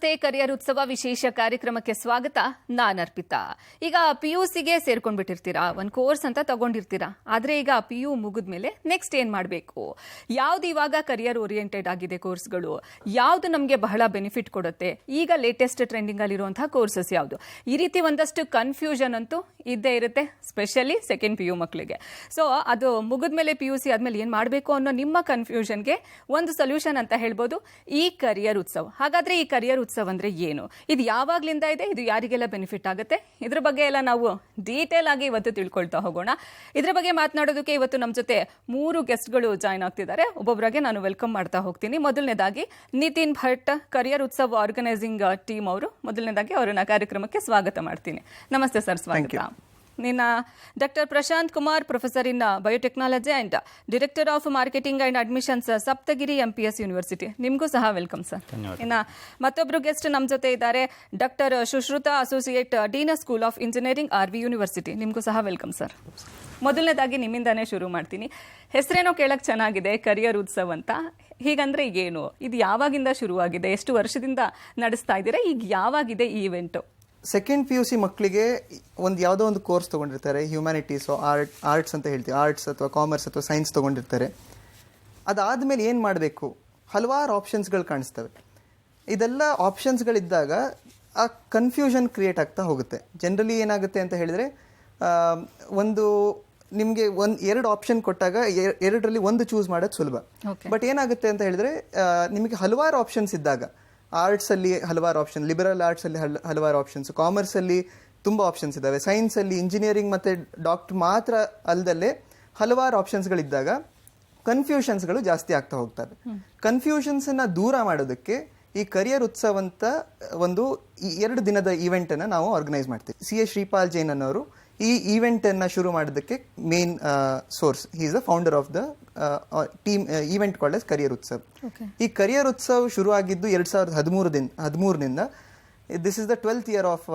ನಮಸ್ತೆ. ಕರಿಯರ್ ಉತ್ಸವ ವಿಶೇಷ ಕಾರ್ಯಕ್ರಮಕ್ಕೆ ಸ್ವಾಗತ. ನಾನು ಅರ್ಪಿತಾ. ಈಗ PUCಗೆ ಸೇರ್ಕೊಂಡ್ಬಿಟ್ಟಿರ್ತೀರಾ, ಒಂದು ಕೋರ್ಸ್ ಅಂತ ತಗೊಂಡಿರ್ತೀರಾ. ಆದರೆ ಈಗ PU ಮುಗಿದ್ಮೇಲೆ ನೆಕ್ಸ್ಟ್ ಏನು ಮಾಡಬೇಕು, ಯಾವ್ದು ಇವಾಗ ಕರಿಯರ್ ಓರಿಯೆಂಟೆಡ್ ಆಗಿದೆ ಕೋರ್ಸ್ಗಳು, ಯಾವುದು ನಮಗೆ ಬಹಳ ಬೆನಿಫಿಟ್ ಕೊಡುತ್ತೆ, ಈಗ ಲೇಟೆಸ್ಟ್ ಟ್ರೆಂಡಿಂಗ್ ಅಲ್ಲಿರುವಂತಹ ಕೋರ್ಸಸ್ ಯಾವುದು, ಈ ರೀತಿ ಒಂದಷ್ಟು ಕನ್ಫ್ಯೂಷನ್ ಅಂತೂ ಇದ್ದೇ ಇರುತ್ತೆ, ಸ್ಪೆಷಲಿ ಸೆಕೆಂಡ್ PU ಮಕ್ಕಳಿಗೆ. ಸೊ ಅದು ಮುಗಿದ್ಮೇಲೆ PUC ಆದ್ಮೇಲೆ ಏನು ಮಾಡಬೇಕು ಅನ್ನೋ ನಿಮ್ಮ ಕನ್ಫ್ಯೂಷನ್ಗೆ ಒಂದು ಸೊಲ್ಯೂಷನ್ ಅಂತ ಹೇಳ್ಬೋದು ಈ ಕರಿಯರ್ ಉತ್ಸವ. ಹಾಗಾದ್ರೆ ಈ ಕರಿಯರ್ ಉತ್ಸವ ಅಂದ್ರೆ ಏನು, ಇದು ಯಾವಾಗ್ಲಿಂದ ಇದೆ, ಇದು ಯಾರಿಗೆಲ್ಲ ಬೆನಿಫಿಟ್ ಆಗುತ್ತೆ, ಇದ್ರ ಬಗ್ಗೆ ಎಲ್ಲ ನಾವು ಡೀಟೇಲ್ ಆಗಿ ಇವತ್ತು ತಿಳ್ಕೊಳ್ತಾ ಹೋಗೋಣ. ಇದ್ರ ಬಗ್ಗೆ ಮಾತನಾಡೋದಕ್ಕೆ ಇವತ್ತು ನಮ್ಮ ಜೊತೆ 3 ಗೆಸ್ಟ್ಗಳು ಜಾಯ್ನ್ ಆಗ್ತಿದ್ದಾರೆ. ಒಬ್ಬೊಬ್ಬರಾಗೆ ನಾನು ವೆಲ್ಕಮ್ ಮಾಡ್ತಾ ಹೋಗ್ತೀನಿ. ಮೊದಲನೇದಾಗಿ ನಿತಿನ್ ಭಟ್, ಕರಿಯರ್ ಉತ್ಸವ ಆರ್ಗನೈಸಿಂಗ್ ಟೀಮ್ ಅವರು. ಮೊದಲನೇದಾಗಿ ಅವರನ್ನ ಕಾರ್ಯಕ್ರಮಕ್ಕೆ ಸ್ವಾಗತ ಮಾಡ್ತೀನಿ. ನಮಸ್ತೆ ಸರ್, ಸ್ವಾಗತ. ನಿನ್ನ doctor Prashant Kumar, professor in biotechnology and director of marketing and admissions, Saptagiri MPS university. ನಿಮಗೂ ಸಹ ವೆಲ್ಕಮ್ ಸರ್. ಇನ್ನು ಮತ್ತೊಬ್ಬರು ಗೆಸ್ಟ್ ನಮ್ಮ ಜೊತೆ ಇದ್ದಾರೆ, doctor Sushruta, associate dean school of engineering, RV university. ನಿಮಗೂ ಸಹ ವೆಲ್ಕಮ್ ಸರ್. ಮೊದಲನೇದಾಗಿ ನಿಮ್ಮಿಂದಾನೇ ಶುರು ಮಾಡ್ತೀನಿ. ಹೆಸರೇನೋ ಕೇಳಕ್ ಚೆನ್ನಾಗಿದೆ, ಕರಿಯರ್ ಉತ್ಸವ ಅಂತ. ಹೀಗಂದ್ರೆ ಏನು, ಇದು ಯಾವಾಗಿಂದ ಶುರುವಾಗಿದೆ, ಎಷ್ಟು ವರ್ಷದಿಂದ ನಡೆಸ್ತಾ ಇದ್ದೀರಾ, ಈಗ ಯಾವಾಗಿದೆ ಈ ಇವೆಂಟು? ಸೆಕೆಂಡ್ PUC ಮಕ್ಕಳಿಗೆ ಯಾವುದೋ ಒಂದು ಕೋರ್ಸ್ ತೊಗೊಂಡಿರ್ತಾರೆ, ಹ್ಯುಮ್ಯಾನಿಟೀಸ್, ಆರ್ಟ್ಸ್ ಅಂತ ಹೇಳ್ತೀವಿ, ಆರ್ಟ್ಸ್ ಅಥವಾ ಕಾಮರ್ಸ್ ಅಥವಾ ಸೈನ್ಸ್ ತೊಗೊಂಡಿರ್ತಾರೆ. ಅದಾದಮೇಲೆ ಏನು ಮಾಡಬೇಕು, ಹಲವಾರು ಆಪ್ಷನ್ಸ್ಗಳು ಕಾಣಿಸ್ತವೆ. ಇದೆಲ್ಲ ಆಪ್ಷನ್ಸ್ಗಳಿದ್ದಾಗ ಆ ಕನ್ಫ್ಯೂಷನ್ ಕ್ರಿಯೇಟ್ ಆಗ್ತಾ ಹೋಗುತ್ತೆ. ಜನರಲಿ ಏನಾಗುತ್ತೆ ಅಂತ ಹೇಳಿದರೆ, ನಿಮಗೆ ಎರಡು ಆಪ್ಷನ್ ಕೊಟ್ಟಾಗ ಎರಡರಲ್ಲಿ ಒಂದು ಚೂಸ್ ಮಾಡೋದು ಸುಲಭ. ಬಟ್ ಏನಾಗುತ್ತೆ ಅಂತ ಹೇಳಿದರೆ, ನಿಮಗೆ ಹಲವಾರು ಆಪ್ಷನ್ಸ್ ಇದ್ದಾಗ, ಆರ್ಟ್ಸಲ್ಲಿ ಹಲವಾರು ಆಪ್ಷನ್, ಲಿಬರಲ್ ಆರ್ಟ್ಸಲ್ಲಿ ಹಲವಾರು ಆಪ್ಷನ್ಸ್, ಕಾಮರ್ಸಲ್ಲಿ ತುಂಬ ಆಪ್ಷನ್ಸ್ ಇದ್ದಾವೆ, ಸೈನ್ಸಲ್ಲಿ ಇಂಜಿನಿಯರಿಂಗ್ ಮತ್ತು ಡಾಕ್ಟರ್ ಮಾತ್ರ ಅಲ್ಲದಲ್ಲೇ ಹಲವಾರು ಆಪ್ಷನ್ಸ್ಗಳಿದ್ದಾಗ ಕನ್ಫ್ಯೂಷನ್ಸ್ಗಳು ಜಾಸ್ತಿ ಆಗ್ತಾ ಹೋಗ್ತವೆ. ಕನ್ಫ್ಯೂಷನ್ಸನ್ನು ದೂರ ಮಾಡೋದಕ್ಕೆ ಈ ಕರಿಯರ್ ಉತ್ಸವ ಅಂತ ಒಂದು 2 ದಿನದ ಈವೆಂಟನ್ನು ನಾವು ಆರ್ಗನೈಸ್ ಮಾಡ್ತೀವಿ. CA ಶ್ರೀಪಾಲ್ ಜೈನ್ ಅನ್ನೋರು ಈ ಈವೆಂಟನ್ನು ಶುರು ಮಾಡೋದಕ್ಕೆ main source. He is the founder of the team event called as career Utsav. ಈ ಕರಿಯರ್ ಉತ್ಸವ್ ಶುರು ಆಗಿದ್ದು 2013 this is the 12th year of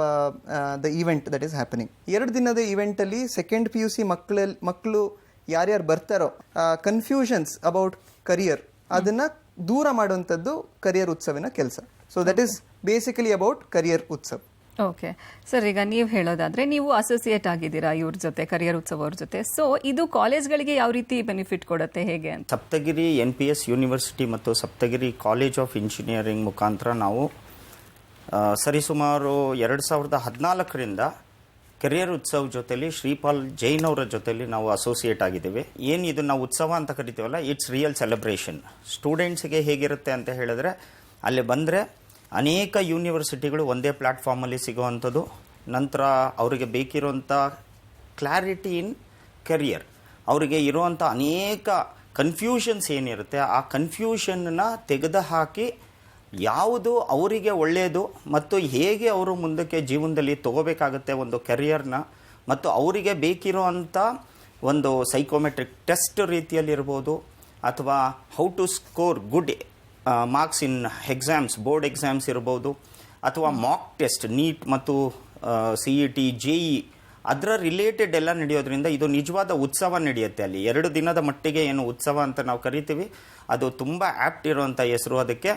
the event that is happening. 2 ದಿನದ ಈವೆಂಟಲ್ಲಿ ಸೆಕೆಂಡ್ PUC ಮಕ್ಕಳು ಯಾರ್ಯಾರು ಬರ್ತಾರೋ ಕನ್ಫ್ಯೂಷನ್ಸ್ ಅಬೌಟ್ ಕರಿಯರ್ ಅದನ್ನು ದೂರ ಮಾಡುವಂಥದ್ದು ಕರಿಯರ್ ಉತ್ಸವಿನ ಕೆಲಸ. So that is basically about career Utsav. Okay sir, ಈಗ ನೀವು ಹೇಳೋದಾದ್ರೆ ನೀವು ಅಸೋಸಿಯೇಟ್ ಆಗಿದ್ದೀರಾ ಇವ್ರ ಜೊತೆ, ಕರಿಯರ್ ಉತ್ಸವ ಅವ್ರ ಜೊತೆ. ಸೊ ಇದು ಕಾಲೇಜ್ಗಳಿಗೆ ಯಾವ ರೀತಿ ಬೆನಿಫಿಟ್ ಕೊಡುತ್ತೆ, ಹೇಗೆ ಅಂತ? ಸಪ್ತಗಿರಿ NPS ಯೂನಿವರ್ಸಿಟಿ ಮತ್ತು ಸಪ್ತಗಿರಿ ಕಾಲೇಜ್ ಆಫ್ ಇಂಜಿನಿಯರಿಂಗ್ ಮುಖಾಂತರ ನಾವು ಸರಿಸುಮಾರು 2014ರಿಂದ ಕರಿಯರ್ ಉತ್ಸವ ಜೊತೆಲಿ ಶ್ರೀಪಾಲ್ ಜೈನ್ ಅವರ ಜೊತೆಲಿ ನಾವು ಅಸೋಸಿಯೇಟ್ ಆಗಿದ್ದೇವೆ. ಏನು ಇದು ನಾವು ಉತ್ಸವ ಅಂತ ಕರಿತೀವಲ್ಲ, ಇಟ್ಸ್ ರಿಯಲ್ ಸೆಲೆಬ್ರೇಷನ್. ಸ್ಟೂಡೆಂಟ್ಸ್ಗೆ ಹೇಗಿರುತ್ತೆ ಅಂತ ಹೇಳಿದ್ರೆ, ಅಲ್ಲಿ ಬಂದರೆ ಅನೇಕ ಯೂನಿವರ್ಸಿಟಿಗಳು ಒಂದೇ ಪ್ಲ್ಯಾಟ್ಫಾರ್ಮಲ್ಲಿ ಸಿಗುವಂಥದ್ದು. ನಂತರ ಅವರಿಗೆ ಬೇಕಿರುವಂಥ ಕ್ಲಾರಿಟಿ ಇನ್ ಕರಿಯರ್, ಅವರಿಗೆ ಇರುವಂಥ ಅನೇಕ ಕನ್ಫ್ಯೂಷನ್ಸ್ ಏನಿರುತ್ತೆ ಆ ಕನ್ಫ್ಯೂಷನ್ನ ತೆಗೆದುಹಾಕಿ ಯಾವುದು ಅವರಿಗೆ ಒಳ್ಳೆಯದು ಮತ್ತು ಹೇಗೆ ಅವರು ಮುಂದಕ್ಕೆ ಜೀವನದಲ್ಲಿ ತಗೋಬೇಕಾಗುತ್ತೆ ಒಂದು ಕೆರಿಯರ್ನ, ಮತ್ತು ಅವರಿಗೆ ಬೇಕಿರುವಂಥ ಒಂದು ಸೈಕೋಮೆಟ್ರಿಕ್ ಟೆಸ್ಟ್ ರೀತಿಯಲ್ಲಿರ್ಬೋದು, ಅಥವಾ how to score good marks in exams, board exams ಇರ್ಬೋದು, ಅಥವಾ ಮಾಕ್ ಟೆಸ್ಟ್ ನೀಟ್ ಮತ್ತು CET JE ಅದರ ರಿಲೇಟೆಡ್ ಎಲ್ಲ ನಡೆಯೋದ್ರಿಂದ ಇದು ನಿಜವಾದ ಉತ್ಸವ ನಡೆಯುತ್ತೆ. ಅಲ್ಲಿ 2 ದಿನದ ಮಟ್ಟಿಗೆ ಏನು ಉತ್ಸವ ಅಂತ ನಾವು ಕರಿತೀವಿ, ಅದು ತುಂಬ ಆ್ಯಪ್ಟ್ ಇರುವಂಥ ಹೆಸರು ಅದಕ್ಕೆ.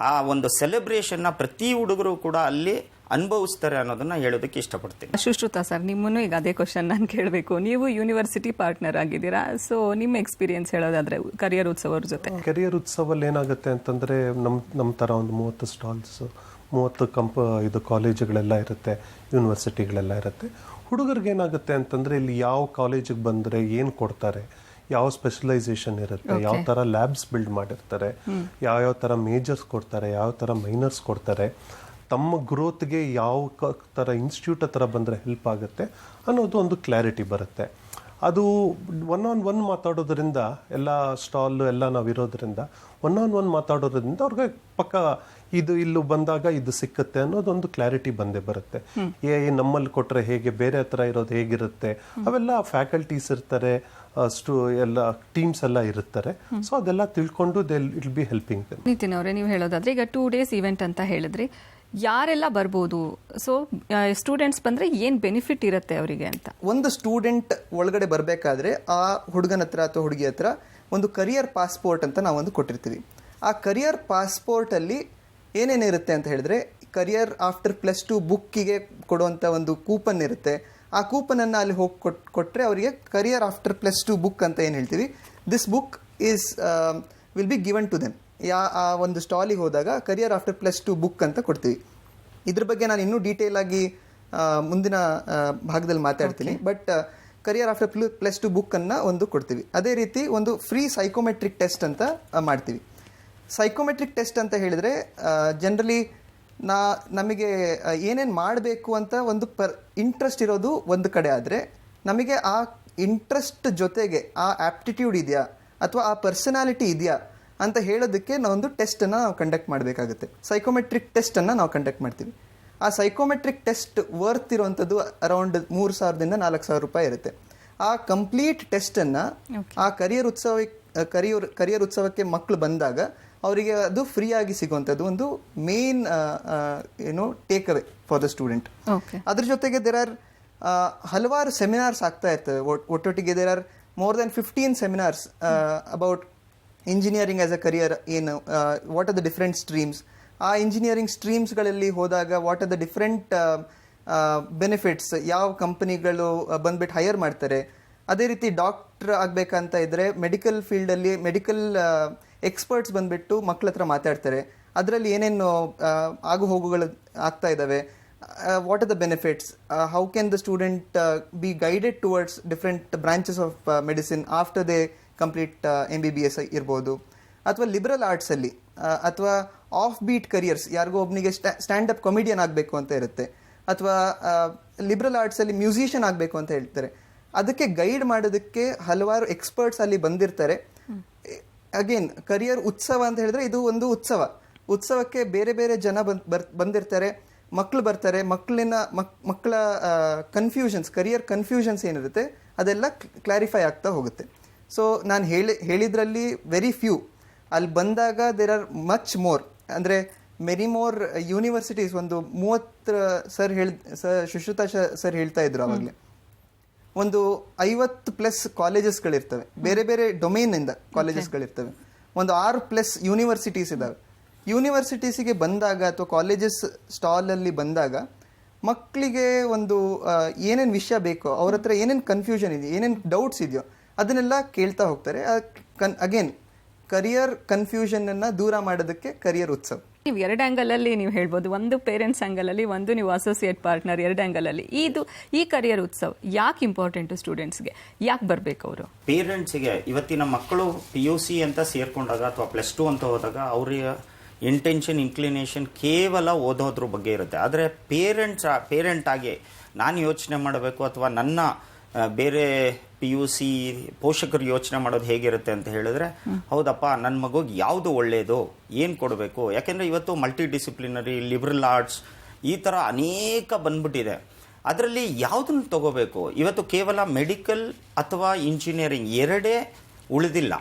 ಆ ಒಂದು ಸೆಲೆಬ್ರೇಷನ್ನ ಪ್ರತಿ ಹುಡುಗರು ಕೂಡ ಅಲ್ಲಿ ಅನುಭವಿಸ್ತಾರೆ ಅನ್ನೋದನ್ನ ಹೇಳೋದಕ್ಕೆ ಇಷ್ಟಪಡ್ತೀನಿ. ಸುಶ್ರುತಾ ಸರ್, ನಿಮ್ಮನ್ನು ಈಗ ಅದೇ ಕ್ವಶನ್ ನಾನು ಕೇಳಬೇಕು. ನೀವು ಯೂನಿವರ್ಸಿಟಿ ಪಾರ್ಟ್ನರ್ ಆಗಿದ್ದೀರಾ, ಸೊ ನಿಮ್ಮ ಎಕ್ಸ್ಪೀರಿಯನ್ಸ್ ಹೇಳೋದಾದ್ರೆ ಕರಿಯರ್ ಉತ್ಸವ ಜೊತೆ. ಕರಿಯರ್ ಉತ್ಸವಲ್ಲಿ ಏನಾಗುತ್ತೆ ಅಂತಂದರೆ, ನಮ್ಮ ಥರ ಒಂದು 30 ಸ್ಟಾಲ್ಸ್, 30 ಇದು ಕಾಲೇಜುಗಳೆಲ್ಲ ಇರುತ್ತೆ, ಯೂನಿವರ್ಸಿಟಿಗಳೆಲ್ಲ ಇರುತ್ತೆ. ಹುಡುಗರಿಗೆ ಏನಾಗುತ್ತೆ ಅಂತಂದರೆ, ಇಲ್ಲಿ ಯಾವ ಕಾಲೇಜಿಗೆ ಬಂದರೆ ಏನು ಕೊಡ್ತಾರೆ, ಯಾವ ಸ್ಪೆಷಲೈಸೇಷನ್ ಇರುತ್ತೆ, ಯಾವ ಥರ ಲ್ಯಾಬ್ಸ್ ಬಿಲ್ಡ್ ಮಾಡಿರ್ತಾರೆ, ಯಾವ್ಯಾವ ಥರ ಮೇಜರ್ಸ್ ಕೊಡ್ತಾರೆ, ಯಾವ ಥರ ಮೈನರ್ಸ್ ಕೊಡ್ತಾರೆ, ತಮ್ಮ ಗ್ರೋತ್ಗೆ ಯಾವ ಥರ ಇನ್ಸ್ಟಿಟ್ಯೂಟ್ ಹತ್ರ ಬಂದರೆ ಹೆಲ್ಪ್ ಆಗುತ್ತೆ ಅನ್ನೋದು ಒಂದು ಕ್ಲಾರಿಟಿ ಬರುತ್ತೆ. ಅದು ಒನ್ ಮಾತಾಡೋದ್ರಿಂದ, ಎಲ್ಲ ಸ್ಟಾಲ್ ಎಲ್ಲ ನಾವು ಇರೋದ್ರಿಂದ ಒನ್ ಮಾತಾಡೋದ್ರಿಂದ ಅವ್ರಿಗೆ ಪಕ್ಕ ಇಲ್ಲೂ ಬಂದಾಗ ಇದು ಸಿಕ್ಕತ್ತೆ ಅನ್ನೋದೊಂದು ಕ್ಲಾರಿಟಿ ಬಂದೇ ಬರುತ್ತೆ. ನಮ್ಮಲ್ಲಿ ಕೊಟ್ಟರೆ ಹೇಗೆ, ಬೇರೆ ಹತ್ರ ಇರೋದು ಹೇಗಿರುತ್ತೆ, ಅವೆಲ್ಲ ಫ್ಯಾಕಲ್ಟೀಸ್ ಇರ್ತಾರೆ, ಎಲ್ಲ ಟೀಮ್ಸ್ ಎಲ್ಲ ಇರುತ್ತಾರೆ. ಸೊ ಅದೆಲ್ಲ ತಿಳ್ಕೊಂಡು ಇಟ್ ಬಿ ಹೆಲ್ಪಿಂಗ್. ನಿತಿನ್ ಅವರೇ, ನೀವು ಹೇಳೋದಾದ್ರೆ ಈಗ 2 days ಈವೆಂಟ್ ಅಂತ ಹೇಳಿದ್ರಿ, ಯಾರೆಲ್ಲ ಬರ್ಬೋದು, ಸೊ ಸ್ಟೂಡೆಂಟ್ಸ್ ಬಂದ್ರೆ ಏನ್ ಬೆನಿಫಿಟ್ ಇರುತ್ತೆ ಅವರಿಗೆ ಅಂತ? ಒಂದು ಸ್ಟೂಡೆಂಟ್ ಒಳಗಡೆ ಬರಬೇಕಾದ್ರೆ ಆ ಹುಡುಗನ ಹತ್ರ ಅಥವಾ ಹುಡುಗಿ ಹತ್ರ ಒಂದು ಕರಿಯರ್ ಪಾಸ್ಪೋರ್ಟ್ ಅಂತ ನಾವೊಂದು ಕೊಟ್ಟಿರ್ತೀವಿ. ಆ ಕರಿಯರ್ ಪಾಸ್ಪೋರ್ಟಲ್ಲಿ ಏನೇನಿರುತ್ತೆ ಅಂತ ಹೇಳಿದ್ರೆ, ಕರಿಯರ್ ಆಫ್ಟರ್ +2 ಬುಕ್ಕಿಗೆ ಕೊಡುವಂಥ ಒಂದು ಕೂಪನ್ ಇರುತ್ತೆ. ಆ ಕೂಪನನ್ನು ಅಲ್ಲಿ ಹೋಗಿ ಕೊಟ್ಟರೆ ಅವರಿಗೆ ಕರಿಯರ್ ಆಫ್ಟರ್ +2 ಬುಕ್ ಅಂತ ಏನು ಹೇಳ್ತೀವಿ, this book is will be given to them. ಆ ಒಂದು ಸ್ಟಾಲಿಗೆ ಹೋದಾಗ ಕರಿಯರ್ ಆಫ್ಟರ್ +2 ಬುಕ್ ಅಂತ ಕೊಡ್ತೀವಿ. ಇದ್ರ ಬಗ್ಗೆ ನಾನು ಇನ್ನೂ ಡೀಟೇಲ್ ಆಗಿ ಮುಂದಿನ ಭಾಗದಲ್ಲಿ ಮಾತಾಡ್ತೀನಿ. ಬಟ್ ಕರಿಯರ್ ಆಫ್ಟರ್ +2 ಬುಕ್ಕನ್ನು ಒಂದು ಕೊಡ್ತೀವಿ. ಅದೇ ರೀತಿ ಒಂದು ಫ್ರೀ ಸೈಕೋಮೆಟ್ರಿಕ್ ಟೆಸ್ಟ್ ಅಂತ ಮಾಡ್ತೀವಿ. ಸೈಕೋಮೆಟ್ರಿಕ್ ಟೆಸ್ಟ್ ಅಂತ ಹೇಳಿದರೆ ಜನರಲಿ ನಮಗೆ ಏನೇನು ಮಾಡಬೇಕು ಅಂತ ಒಂದು ಇಂಟ್ರೆಸ್ಟ್ ಇರೋದು ಒಂದು ಕಡೆ ಆದರೆ, ನಮಗೆ ಆ ಇಂಟ್ರೆಸ್ಟ್ ಜೊತೆಗೆ ಆ ಆ್ಯಪ್ಟಿಟ್ಯೂಡ್ ಇದೆಯಾ ಅಥವಾ ಆ ಪರ್ಸನಾಲಿಟಿ ಇದೆಯಾ ಅಂತ ಹೇಳೋದಕ್ಕೆ ನಾವೊಂದು ಟೆಸ್ಟನ್ನು ನಾವು ಕಂಡಕ್ಟ್ ಮಾಡಬೇಕಾಗುತ್ತೆ. ಸೈಕೋಮೆಟ್ರಿಕ್ ಟೆಸ್ಟನ್ನು ನಾವು ಕಂಡಕ್ಟ್ ಮಾಡ್ತೀವಿ. ಆ ಸೈಕೋಮೆಟ್ರಿಕ್ ಟೆಸ್ಟ್ ವರ್ತ್ ಇರುವಂಥದ್ದು ಅರೌಂಡ್ 3,000ದಿಂದ 4,000 ರೂಪಾಯಿ ಇರುತ್ತೆ. ಆ ಕಂಪ್ಲೀಟ್ ಟೆಸ್ಟನ್ನು ಆ ಕರಿಯರ್ ಉತ್ಸವಕ್ಕೆ ಮಕ್ಕಳು ಬಂದಾಗ ಅವರಿಗೆ ಅದು ಫ್ರೀ ಆಗಿ ಸಿಗುವಂಥದ್ದು ಒಂದು main take away for the student. ಅದ್ರ ಜೊತೆಗೆ ದೇರ್ ಆರ್ ಹಲವಾರು ಸೆಮಿನಾರ್ಸ್ ಆಗ್ತಾ ಇರ್ತವೆ ಒಟ್ಟೊಟ್ಟಿಗೆ. There are more than 15 seminars about engineering as a career. ಏನು what are the different streams, ಆ ಇಂಜಿನಿಯರಿಂಗ್ ಸ್ಟ್ರೀಮ್ಸ್ಗಳಲ್ಲಿ ಹೋದಾಗ what are the different benefits, ಯಾವ ಕಂಪನಿಗಳು ಬಂದ್ಬಿಟ್ಟು ಹೈಯರ್ ಮಾಡ್ತಾರೆ. ಅದೇ ರೀತಿ ಡಾಕ್ಟರ್ ಆಗಬೇಕಂತ ಇದ್ದರೆ ಮೆಡಿಕಲ್ ಫೀಲ್ಡಲ್ಲಿ ಮೆಡಿಕಲ್ ಎಕ್ಸ್ಪರ್ಟ್ಸ್ ಬಂದುಬಿಟ್ಟು ಮಕ್ಕಳ ಹತ್ರ ಮಾತಾಡ್ತಾರೆ. ಅದರಲ್ಲಿ ಏನೇನು ಆಗು ಹೋಗುಗಳು ಆಗ್ತಾ ಇದ್ದಾವೆ, what are the benefits, how can the student B guided towards different branches of medicine after they complete MBBS ಇರ್ಬೋದು. ಅಥವಾ ಲಿಬರಲ್ ಆರ್ಟ್ಸಲ್ಲಿ ಅಥವಾ ಆಫ್ ಬೀಟ್ ಕರಿಯರ್ಸ್, ಯಾರಿಗೋ ಒಬ್ಬನಿಗೆ ಸ್ಟ್ಯಾಂಡಪ್ ಕಾಮಿಡಿಯನ್ ಆಗಬೇಕು ಅಂತ ಇರುತ್ತೆ, ಅಥವಾ ಲಿಬರಲ್ ಆರ್ಟ್ಸಲ್ಲಿ ಮ್ಯೂಸಿಷಿಯನ್ ಆಗಬೇಕು ಅಂತ ಹೇಳ್ತಾರೆ. ಅದಕ್ಕೆ ಗೈಡ್ ಮಾಡೋದಕ್ಕೆ ಹಲವಾರು ಎಕ್ಸ್ಪರ್ಟ್ಸ್ ಅಲ್ಲಿ ಬಂದಿರ್ತಾರೆ. ಅಗೇನ್ ಕರಿಯರ್ ಉತ್ಸವ ಅಂತ ಹೇಳಿದ್ರೆ ಇದು ಒಂದು ಉತ್ಸವಕ್ಕೆ ಬೇರೆ ಬೇರೆ ಜನ ಬಂದಿರ್ತಾರೆ, ಮಕ್ಕಳು ಬರ್ತಾರೆ. ಮಕ್ಕಳ ಕನ್ಫ್ಯೂಷನ್ಸ್, ಕರಿಯರ್ ಕನ್ಫ್ಯೂಷನ್ಸ್ ಏನಿರುತ್ತೆ ಅದೆಲ್ಲ ಕ್ಲಾರಿಫೈ ಆಗ್ತಾ ಹೋಗುತ್ತೆ. ಸೊ ನಾನು ಹೇಳಿದ್ರಲ್ಲಿ ವೆರಿ ಫ್ಯೂ, ಅಲ್ಲಿ ಬಂದಾಗ ದೇರ್ ಆರ್ ಮಚ್ ಮೋರ್, ಅಂದರೆ ಮೆನಿ ಮೋರ್ ಯೂನಿವರ್ಸಿಟೀಸ್. ಒಂದು 30 ಸುಶ್ರುತಾ ಸರ್ ಹೇಳ್ತಾ ಇದ್ರು ಆವಾಗಲೇ, ಒಂದು 50+ ಕಾಲೇಜಸ್ಗಳಿರ್ತವೆ, ಬೇರೆ ಬೇರೆ ಡೊಮೇನಿಂದ ಕಾಲೇಜಸ್ಗಳಿರ್ತವೆ. ಒಂದು 6+ ಯೂನಿವರ್ಸಿಟೀಸ್ ಇದ್ದಾವೆ. ಯೂನಿವರ್ಸಿಟೀಸಿಗೆ ಬಂದಾಗ ಅಥವಾ ಕಾಲೇಜಸ್ ಸ್ಟಾಲಲ್ಲಿ ಬಂದಾಗ ಮಕ್ಕಳಿಗೆ ಒಂದು ಏನೇನು ವಿಷಯ ಬೇಕೋ, ಅವ್ರ ಹತ್ರ ಏನೇನು ಕನ್ಫ್ಯೂಷನ್ ಇದೆಯೋ, ಏನೇನು ಡೌಟ್ಸ್ ಇದೆಯೋ ಅದನ್ನೆಲ್ಲ ಕೇಳ್ತಾ ಹೋಗ್ತಾರೆ. ಅಗೇನ್ ಕರಿಯರ್ ಕನ್ಫ್ಯೂಷನನ್ನು ದೂರ ಮಾಡೋದಕ್ಕೆ ಕರಿಯರ್ ಉತ್ಸವ. ನೀವು 2 ಆ್ಯಂಗಲಲ್ಲಿ ನೀವು ಹೇಳ್ಬೋದು, ಒಂದು ಪೇರೆಂಟ್ಸ್ ಆ್ಯಂಗಲಲ್ಲಿ, ಒಂದು ನೀವು ಅಸೋಸಿಯೇಟ್ ಪಾರ್ಟ್ನರ್, 2 ಆ್ಯಂಗಲಲ್ಲಿ. ಈ ಕರಿಯರ್ ಉತ್ಸವ ಯಾಕೆ ಇಂಪಾರ್ಟೆಂಟು ಸ್ಟೂಡೆಂಟ್ಸ್ಗೆ, ಯಾಕೆ ಬರಬೇಕು ಅವರು? ಪೇರೆಂಟ್ಸ್ಗೆ ಇವತ್ತಿನ ಮಕ್ಕಳು PUC ಅಂತ ಸೇರ್ಕೊಂಡಾಗ ಅಥವಾ +2 ಅಂತ ಹೋದಾಗ ಅವರಿಗೆ ಇಂಟೆನ್ಷನ್, ಇನ್ಕ್ಲಿನೇಷನ್ ಕೇವಲ ಓದೋದ್ರ ಬಗ್ಗೆ ಇರುತ್ತೆ. ಆದರೆ ಪೇರೆಂಟ್ ಆಗಿ ನಾನು ಯೋಚನೆ ಮಾಡಬೇಕು ಅಥವಾ ನನ್ನ ಬೇರೆ PUC ಪೋಷಕರು ಯೋಚನೆ ಮಾಡೋದು ಹೇಗಿರುತ್ತೆ ಅಂತ ಹೇಳಿದ್ರೆ, ಹೌದಪ್ಪ ನನ್ನ ಮಗುಗೆ ಯಾವುದು ಒಳ್ಳೆಯದು, ಏನು ಕೊಡಬೇಕು. ಯಾಕೆಂದರೆ ಇವತ್ತು ಮಲ್ಟಿ ಡಿಸಿಪ್ಲಿನರಿ, ಲಿಬರಲ್ ಆರ್ಟ್ಸ್ ಈ ಥರ ಅನೇಕ ಬಂದ್ಬಿಟ್ಟಿದೆ. ಅದರಲ್ಲಿ ಯಾವುದನ್ನು ತಗೋಬೇಕು? ಇವತ್ತು ಕೇವಲ ಮೆಡಿಕಲ್ ಅಥವಾ ಇಂಜಿನಿಯರಿಂಗ್ ಎರಡೇ ಉಳಿದಿಲ್ಲ.